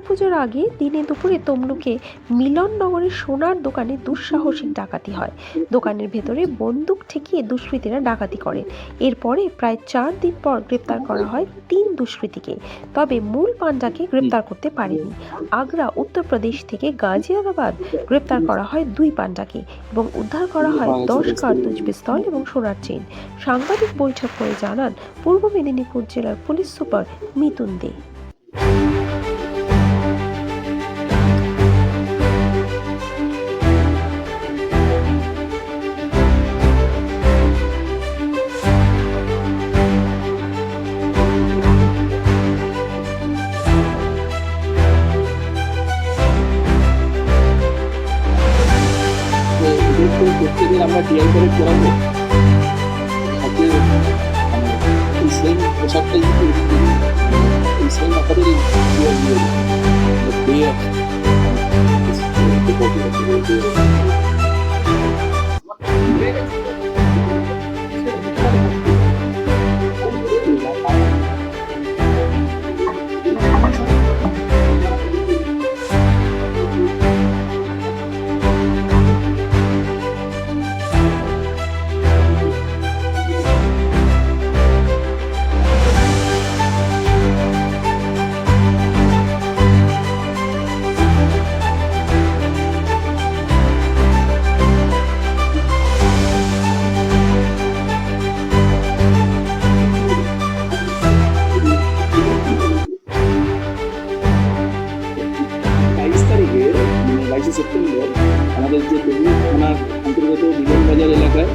দুর্গাপুজোর আগে দিনে দুপুরে তমলুকে মিলননগরের সোনার দোকানে দুঃসাহসিক ডাকাতি হয়। দোকানের ভেতরে বন্দুক ঠেকিয়ে দুষ্কৃতীরা ডাকাতি করেন। এরপরে প্রায় 4 দিন পর গ্রেপ্তার করা হয় 3 দুষ্কৃতীকে। তবে মূল পাণ্ডাকে গ্রেপ্তার করতে পারেনি। আগ্রা, উত্তরপ্রদেশ থেকে গাজিয়াবাদ গ্রেপ্তার করা হয় 2 পাণ্ডাকে এবং উদ্ধার করা হয় 10 কার্তুজ পিস্তল এবং সোনার চেন। সাংবাদিক বৈঠক করে জানান পূর্ব মেদিনীপুর জেলার পুলিশ সুপার মিতুন দে। প্রত্যেকদিন আমরা ডিআই করে করাবো সাথে এই সেম পোশাকটা এই সেম আকারের সেপ্টেম্বর আমাদের যে তমলুক থানার অন্তর্গত মিলনবাজার এলাকায়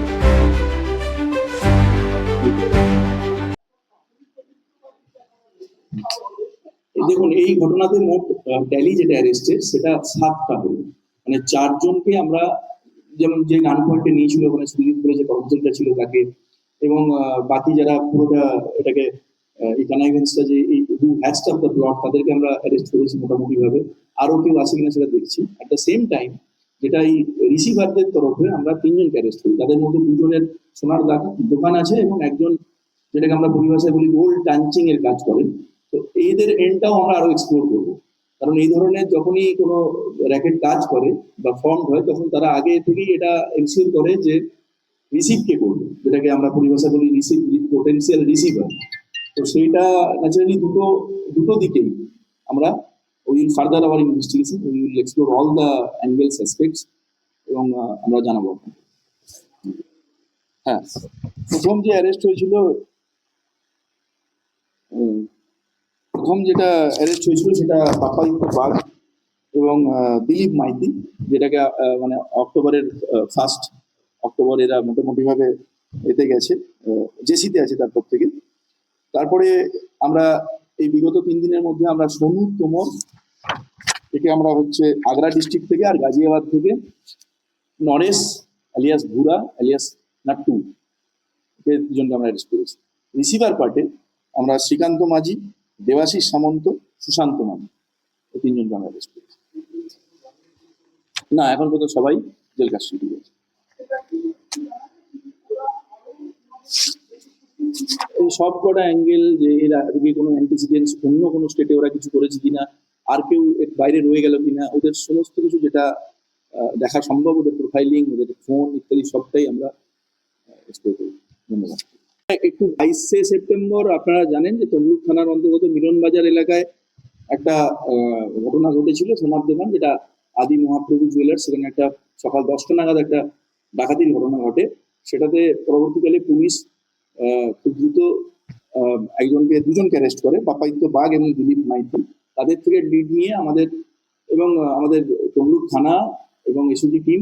দেখুন, এই ঘটনাতে মোট ট্যালি যেটা অ্যারেস্টেড সেটা 7টা হলো। মানে 4 জনকে আমরা, যেমন যে গান পয়েন্টে নিয়েছিল ওখানে সুদীপ বলে যে কর্মচারীটা ছিল তাকে, এবং বাকি যারা পুরোটা এটাকে এই কানাইভেন্সটা যে এই হু হ্যাস্ট অফ দ্য প্লট তাদেরকে আমরা অ্যারেস্ট করেছি মোটামুটি ভাবে। আরো কেউ আছে কিনা সেটা দেখছি। অ্যাট দ্য সেম টাইম যেটা এই রিসিভারদের তরফে আমরা 3 জনকে অ্যারেস্ট করি। তাদের মধ্যে 2 জনের সোনার দোকান আছে এবং একজন যেটাকে আমরা পরিভাষায় বলি গোল্ড টাঞ্চিং এর কাজ করেন। তো এদের এন্ডটাও আমরা আরো এক্সপ্লোর করবো, কারণ এই ধরনের যখনই কোনো র্যাকেট কাজ করে বা ফর্ম হয় তখন তারা আগে থেকেই এটা এনশিওর করে যে রিসিভ কে করবে, যেটাকে আমরা পরিভাষা বলি পোটেনশিয়াল রিসিভার। তো সেইটা ন্যাচারালি দুটো দিকেই আমরা will further our investigation, will explore all the angles aspects এবং আমরা জানাবো। হ্যাঁ, প্রথম যে অ্যারেস্ট হয়েছিল, সেটা পাপাইত্য বাগ এবং দিলীপ মাইতি, যেটাকে মানে অক্টোবরের 1 অক্টোবর এরা মোটামুটি ভাবে এতে গেছে, জেসিতে আছে তারপর থেকে। তারপরে আমরা এই বিগত 3 দিনের মধ্যে আমরা সোনু তোমর একে আমরা হচ্ছে আগ্রা ডিস্ট্রিক্ট থেকে, আর গাজিয়াবাদ থেকে নরেশ আলিয়াস ভুরা আলিয়াস নাট্টু, এই 2 জনকে আমরা অ্যারেস্ট করেছি। রিসিভার পার্টে আমরা শ্রীকান্ত মাঝি, দেবাশিস সামন্ত, সুশান্ত মাঝি, এই 3 জনকে আমরা অ্যারেস্ট করেছি। না, এখন পর্যন্ত সবাই জেল কাস্টডি আছে। এই সব কটা অ্যাঙ্গেল, যে এর আগে কোনো অ্যান্টিসিডেন্টস অন্য কোনো স্টেটে ওরা কিছু করেছে কিনা, আর কেউ এর বাইরে রয়ে গেল কিনা, ওদের সমস্ত কিছু যেটা দেখা সম্ভব, ওদের প্রোফাইলিং, ওদের ফোন ইত্যাদি সবটাই আমরা এক্সপ্লোর করি। ধন্যবাদ। একটু 22 সেপ্টেম্বর আপনারা জানেন যে তমলুক থানার অন্তর্গত মিলনবাজার এলাকায় একটা ঘটনা ঘটেছিল, সোনার দোকান যেটা আদি মহাপ্রভু জুয়েলার্স, সেখানে একটা সকাল 10টা নাগাদ একটা ডাকাতির ঘটনা ঘটে। সেটাতে পরবর্তীকালে পুলিশ খুব দ্রুত দুজনকে অ্যারেস্ট করে, পাপাইত্য বাগ এবং দিলীপ মাইতি। তাদের থেকে লিড নিয়ে আমাদের তমলুক থানা এবং এসওজি টিম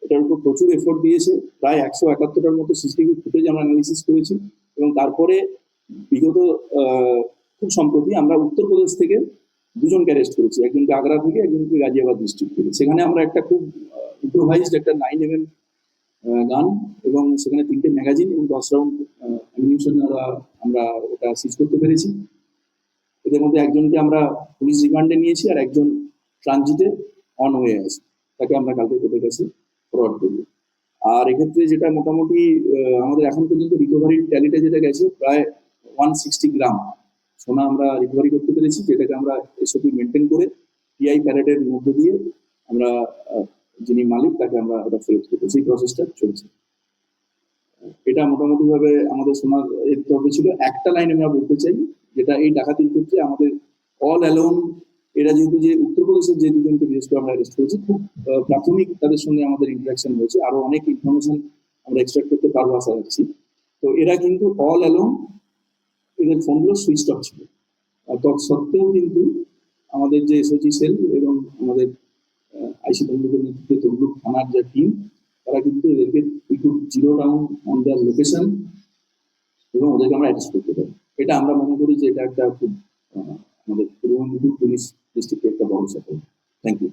এটার উপর প্রচুর এফোর্ট দিয়েছে। প্রায় 171টার মতো সিসিটিভি ফুটেজ আমরা অ্যানালিসিস করেছি, এবং তারপরে বিগত খুব সম্প্রতি আমরা উত্তরপ্রদেশ থেকে 2 জনকে অ্যারেস্ট করেছি, একজনকে আগ্রা থেকে, একজনকে গাজিয়াবাদ ডিস্ট্রিক্ট থেকে। সেখানে আমরা একটা খুব ইম্প্রোভাইজড একটা 9mm গান এবং সেখানে 3টে ম্যাগাজিন এবং 10 রাউন্ড অ্যামিনিশন আমরা ওটা সিজ করতে পেরেছি। এদের মধ্যে একজনকে আমরা পুলিশ রিমান্ডে নিয়েছি, আর একজন ট্রানজিটে অন হয়ে আছে, তাকে আমরা কালকে কোর্টের কাছে ফরওয়ার্ড করবো। আর এক্ষেত্রে যেটা মোটামুটি আমাদের এখন পর্যন্ত রিকভারির ট্যালিটা যেটা গেছে প্রায় 160 গ্রাম সোনা আমরা রিকভারি করতে পেরেছি, যেটাকে আমরা এসওপি মেনটেন করে টিআই প্যারেডের মধ্য দিয়ে আমরা যিনি মালিক তাকে আমরা ওটা ফেরত করতে, সেই প্রসেসটা চলছে। এটা মোটামুটি ভাবে আমাদের সোনার এর তরফে ছিল। একটা লাইন আমরা বলতে চাই, যেটা এই ডাকাতির ক্ষেত্রে আমাদের অল অ্যালোন, এরা যেহেতু যে উত্তরপ্রদেশের যে দুজনকে বিশেষ করে আমরা অ্যারেস্ট করেছি, খুব প্রাথমিক তাদের সঙ্গে আমাদের ইন্টারাকশন হয়েছে, আরো অনেক ইনফরমেশন আমরা এক্সট্রাক্ট করতে পারবো আশা রাখছি। তো এরা কিন্তু অল অ্যালোন এদের ফোনগুলো সুইচ অফ ছিল, আর তৎসত্ত্বেও কিন্তু আমাদের যে এসওজি সেল এবং আমাদের আইসি তমলুকের নেতৃত্বে তমলুক থানার যে টিম, তারা কিন্তু এদেরকে zero down on their location এবং ওদেরকে আমরা অ্যারেস্ট করতে পারি। এটা আমরা মনে করি যে এটা একটা খুব আমাদের পূর্ব মেদিনীপুর পুলিশ ডিস্ট্রিক্টের একটা বড় সাফল্য। Thank you.